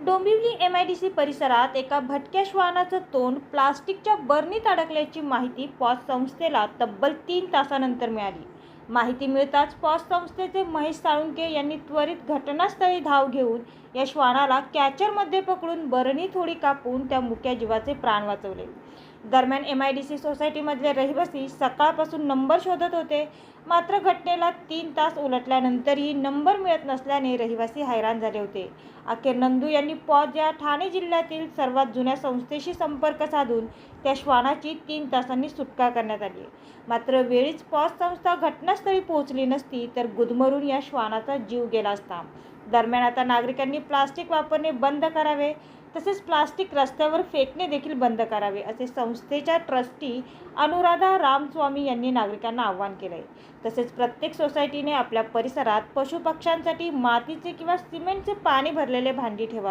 Dombivli MIDC परिसरात एका भटक्या श्वानाचं तोंड प्लास्टिकच्या बरणीत अडकल्याची माहिती पॉज संस्थेला तब्बल 3 तासानंतर मिळाली. माहिती मिळताच पॉज संस्थेचे महेश साळुंके यांनी त्वरित घटनास्थळी धाव घेऊन या श्वानाला कॅचरमध्ये पकडून बरणी थोडी कापून त्या मुक्या जीवाचे प्राण वाचवले. दरम्यान MIDC सोसायटीमधले रहिवासी सकाळपासून नंबर शोधत होते. मात्र घटनेला 3 तास उलटल्यानंतरही नंबर मिळत नसल्याने रहिवासी हैराण झाले होते. अखेर नंदू यांनी पॉज या ठाणे जिल्ह्यातील सर्वात जुन्या संस्थेशी संपर्क साधून त्या श्वानाची 3 तासांनी सुटका करण्यात आली. मात्र वेळीच पॉज संस्था घटनास्थळी पोहोचली नसती तर गुदमरून या श्वानाचा जीव गेला असता. दरम्यान आता नागरिकांनी प्लास्टिक वापरणे बंद करावे, तसेच प्लास्टिक रस्त्यावर फेकणे देखील बंद करावे, असे संस्थेच्या ट्रस्टी अनुराधा रामस्वामी यांनी नागरिकांना आवाहन केले. तसेच प्रत्येक सोसायटीने आपल्या परिसरात पशुपक्ष्यांसाठी मातीचे किंवा सिमेंटचे पाणी भरलेले भांडी ठेवावे.